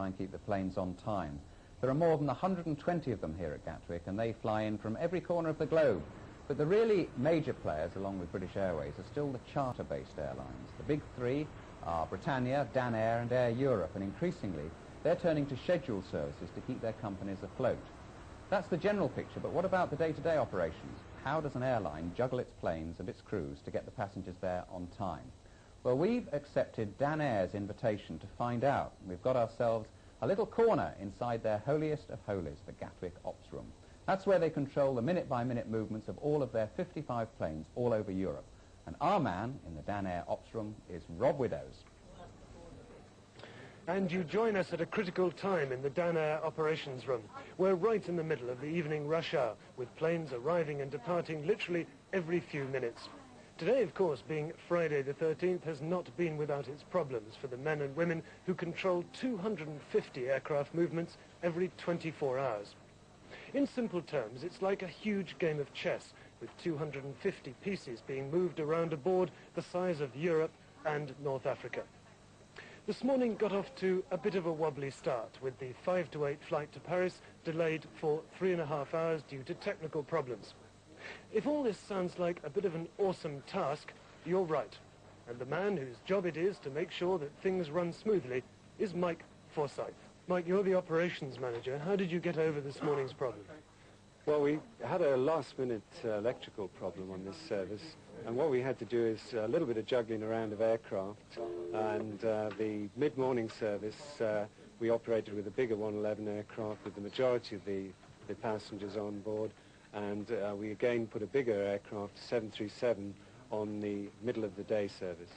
try and keep the planes on time. There are more than 120 of them here at Gatwick, and they fly in from every corner of the globe. But the really major players, along with British Airways, are still the charter-based airlines. The big three are Britannia, Dan Air and Air Europe, and increasingly they're turning to scheduled services to keep their companies afloat. That's the general picture, but what about the day-to-day operations? How does an airline juggle its planes and its crews to get the passengers there on time? Well, we've accepted Dan Air's invitation to find out. We've got ourselves a little corner inside their holiest of holies, the Gatwick Ops Room. That's where they control the minute-by-minute movements of all of their 55 planes all over Europe. And our man in the Dan Air Ops Room is Rob Widdows. And you join us at a critical time in the Dan Air Operations Room. We're right in the middle of the evening rush hour, with planes arriving and departing literally every few minutes. Today, of course, being Friday the 13th, has not been without its problems for the men and women who control 250 aircraft movements every 24 hours. In simple terms, it's like a huge game of chess, with 250 pieces being moved around a board the size of Europe and North Africa. This morning got off to a bit of a wobbly start, with the 5 to 8 flight to Paris delayed for 3.5 hours due to technical problems. If all this sounds like a bit of an awesome task, you're right. And the man whose job it is to make sure that things run smoothly is Mike Forsyth. Mike, you're the operations manager. How did you get over this morning's problem? Well, we had a last-minute electrical problem on this service, and what we had to do is a little bit of juggling around of aircraft, and the mid-morning service we operated with a bigger 111 aircraft with the majority of the passengers on board, and we again put a bigger aircraft, 737, on the middle of the day service.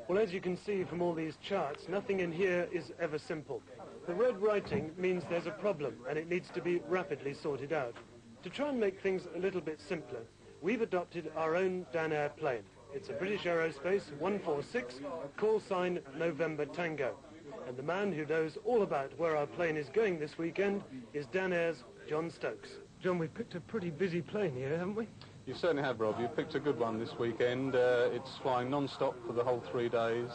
Well, as you can see from all these charts, nothing in here is ever simple. The red writing means there's a problem and it needs to be rapidly sorted out. To try and make things a little bit simpler, we've adopted our own Dan Air plane. It's a British Aerospace 146, call sign November Tango. And the man who knows all about where our plane is going this weekend is Dan Air's John Stokes. John, we've picked a pretty busy plane here, haven't we? You certainly have, Rob. You've picked a good one this weekend. It's flying non-stop for the whole 3 days.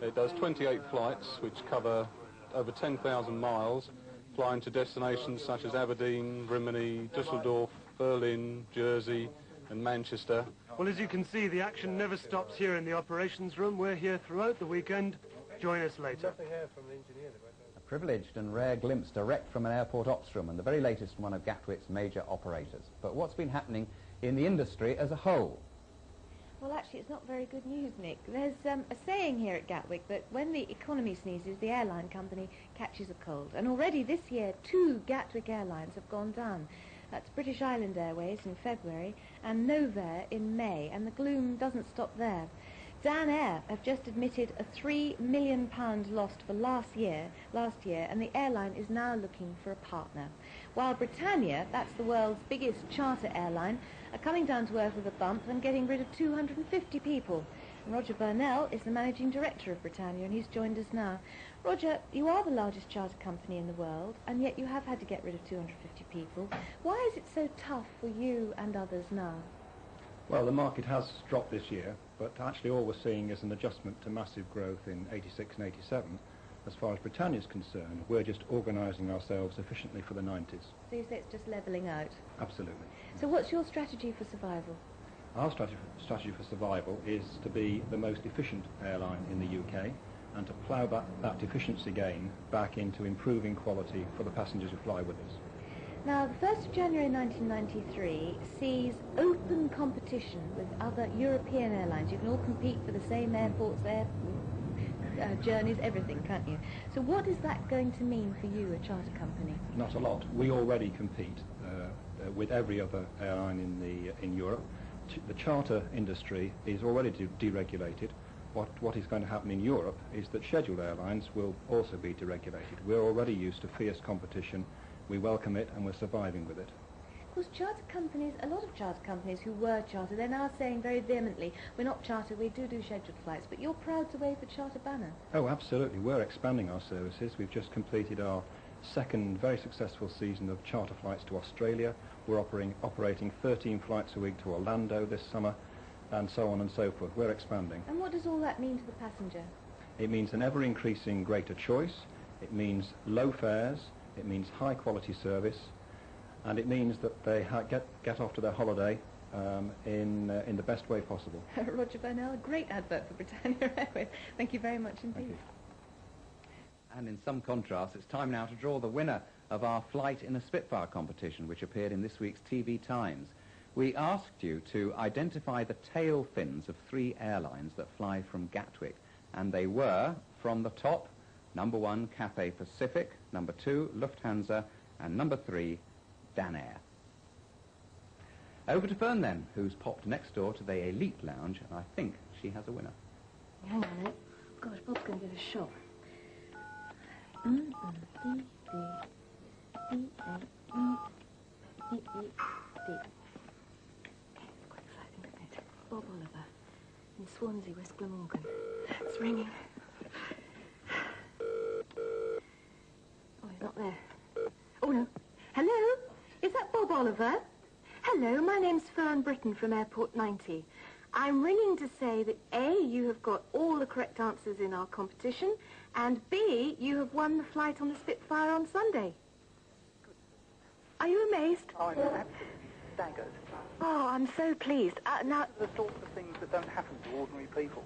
It does 28 flights, which cover over 10,000 miles, flying to destinations such as Aberdeen, Rimini, Düsseldorf, Berlin, Jersey and Manchester. Well, as you can see, the action never stops here in the operations room. We're here throughout the weekend. Join us later. A privileged and rare glimpse direct from an airport ops room, and the very latest one of Gatwick's major operators. But what's been happening in the industry as a whole? Well, actually, it's not very good news, Nick. There's a saying here at Gatwick that when the economy sneezes, the airline company catches a cold. And already this year, 2 Gatwick airlines have gone down. That's British Island Airways in February and Novair in May. And the gloom doesn't stop there. Dan Air have just admitted a £3 million loss for last year, and the airline is now looking for a partner. While Britannia, that's the world's biggest charter airline, are coming down to earth with a bump and getting rid of 250 people. And Roger Burnell is the managing director of Britannia, and he's joined us now. Roger, you are the largest charter company in the world, and yet you have had to get rid of 250 people. Why is it so tough for you and others now? Well, the market has dropped this year, but actually all we're seeing is an adjustment to massive growth in 86 and 87. As far as Britannia is concerned, we're just organising ourselves efficiently for the 90s. So you say it's just levelling out? Absolutely. So what's your strategy for survival? Our strategy for survival is to be the most efficient airline in the UK and to plough that efficiency gain back into improving quality for the passengers who fly with us. Now, the 1st of January 1993 sees open competition with other European airlines. You can all compete for the same airports, journeys, everything, can't you? So what is that going to mean for you, a charter company? Not a lot. We already compete with every other airline in Europe. The charter industry is already deregulated. What is going to happen in Europe is that scheduled airlines will also be deregulated. We're already used to fierce competition. We welcome it and we're surviving with it. Of course, charter companies, a lot of charter companies who were charter, they're now saying very vehemently, we're not charter, we do scheduled flights, but you're proud to wave the charter banner. Oh, absolutely. We're expanding our services. We've just completed our 2nd very successful season of charter flights to Australia. We're operating 13 flights a week to Orlando this summer, and so on and so forth. We're expanding. And what does all that mean to the passenger? It means an ever-increasing greater choice. It means low fares, it means high quality service, and it means that they get off to their holiday in the best way possible. Roger Burnell, great advert for Britannia Airways. Thank you very much indeed. Thank you. And in some contrast, it's time now to draw the winner of our Flight in a Spitfire competition, which appeared in this week's TV Times. We asked you to identify the tail fins of 3 airlines that fly from Gatwick, and they were, from the top, number 1, Cathay Pacific, number 2, Lufthansa, and number 3, Dan Air. Over to Fern then, who's popped next door to the Elite Lounge, and I think she has a winner. Hang on a minute. Gosh, Bob's going to get a shock. Bob Oliver in Swansea, West Glamorgan. It's ringing. Oh, he's not there. Oh, no. Hello? Is that Bob Oliver? Hello, my name's Fern Britton from Airport 90. I'm ringing to say that A, you have got all the correct answers in our competition, and B, you have won the flight on the Spitfire on Sunday. Are you amazed? I'm absolutely staggered. Oh, I'm so pleased. Now, The sorts of things that don't happen to ordinary people.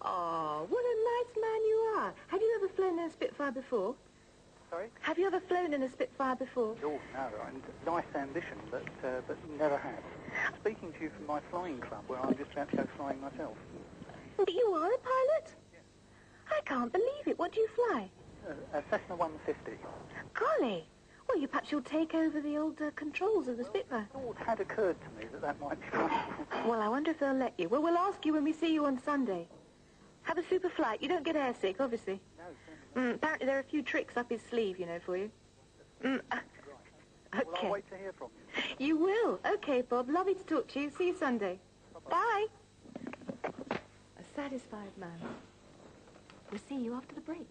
oh, what a nice man you are. Have you ever flown in a Spitfire before? Sorry? Have you ever flown in a Spitfire before? Oh, no, nice ambition, but never have. Speaking to you from my flying club, where I'm just about to go flying myself. But you are a pilot? I can't believe it. What do you fly? A Cessna 150. Golly. Well, perhaps you'll take over the old controls of the Spitfire. It had occurred to me that might be possible. Well, I wonder if they'll let you. Well, we'll ask you when we see you on Sunday. Have a super flight. You don't get airsick, obviously. No, certainly not. Apparently there are a few tricks up his sleeve, you know, for you. Well, Okay. I'll wait to hear from you. You will. Okay, Bob. Lovely to talk to you. See you Sunday. Bye. A satisfied man. We'll see you after the break.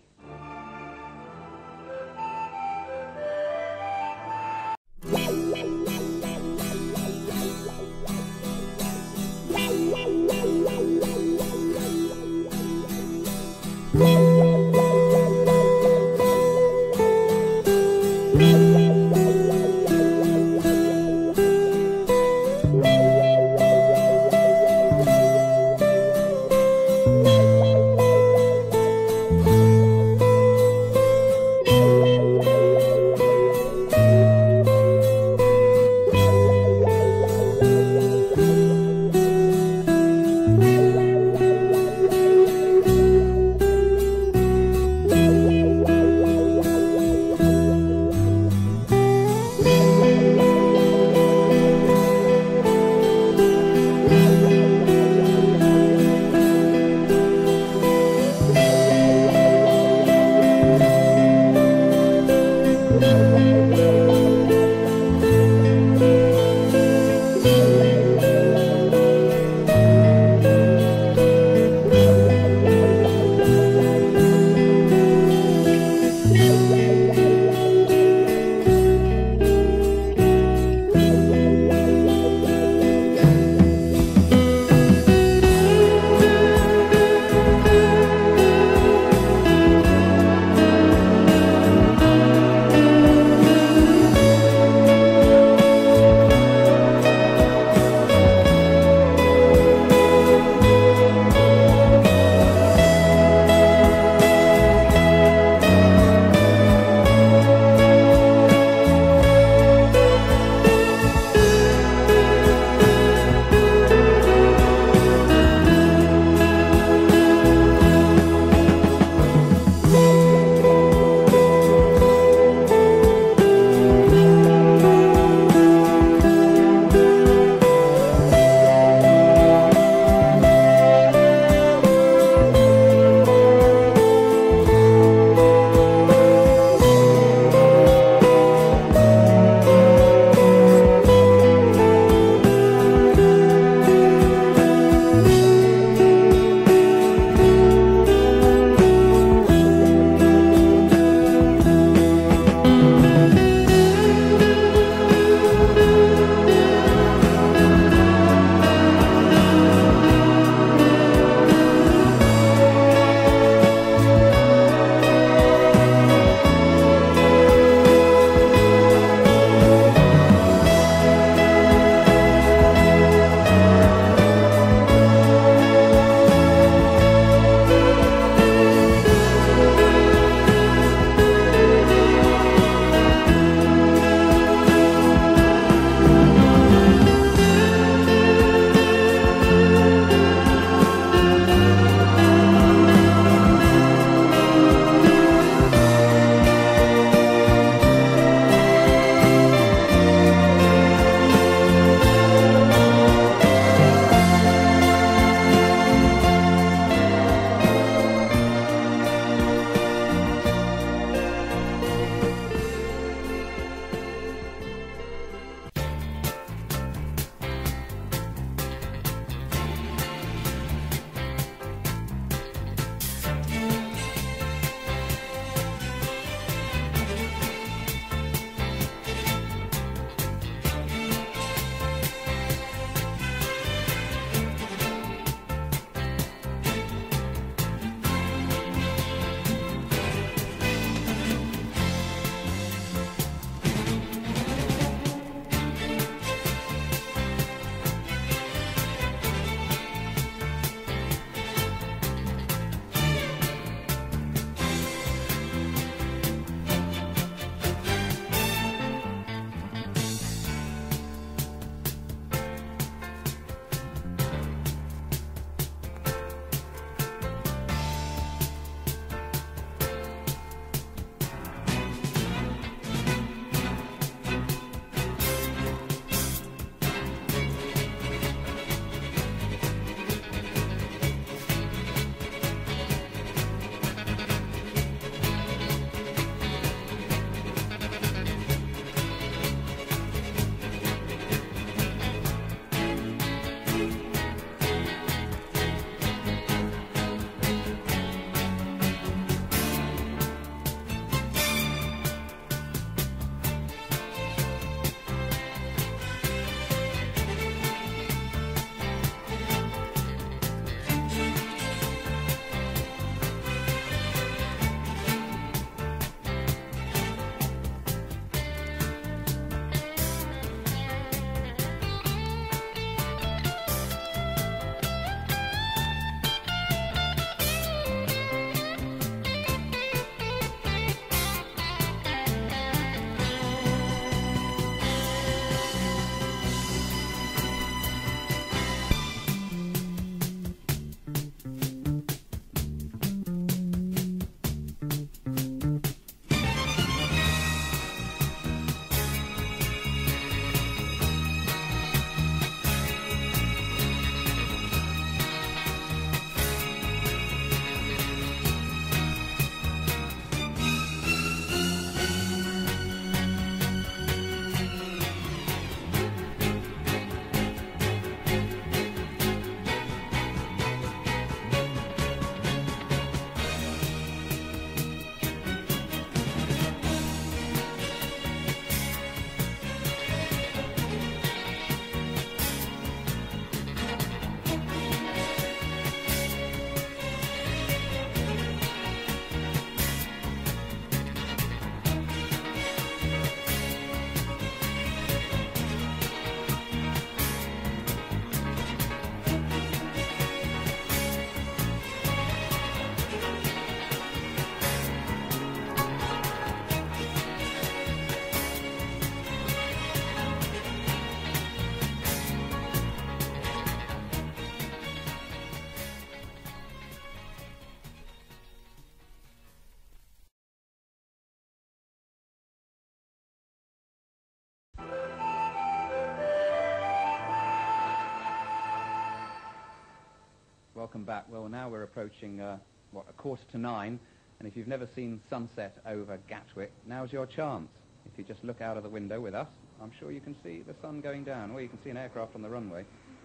welcome back. Well, now we're approaching, what, 9:15, and if you've never seen sunset over Gatwick, now's your chance. If you just look out of the window with us, I'm sure you can see the sun going down. Well, you can see an aircraft on the runway,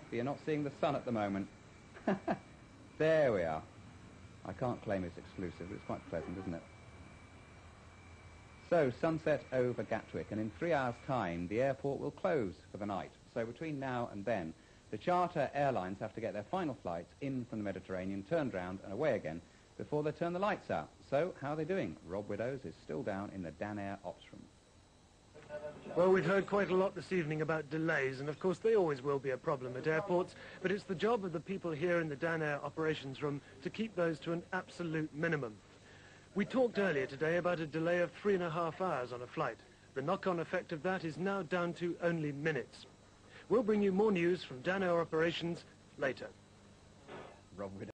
but you're not seeing the sun at the moment. There we are. I can't claim it's exclusive, but it's quite pleasant, isn't it? So, sunset over Gatwick, and in 3 hours' time, the airport will close for the night. So between now and then, the charter airlines have to get their final flights in from the Mediterranean, turned round and away again before they turn the lights out. So, how are they doing? Rob Widows is still down in the Dan Air Ops room. Well, we've heard quite a lot this evening about delays, and of course they always will be a problem at airports, but it's the job of the people here in the Dan Air operations room to keep those to an absolute minimum. We talked earlier today about a delay of 3.5 hours on a flight. The knock-on effect of that is now down to only minutes. We'll bring you more news from Dan Air operations later. Rob Widows.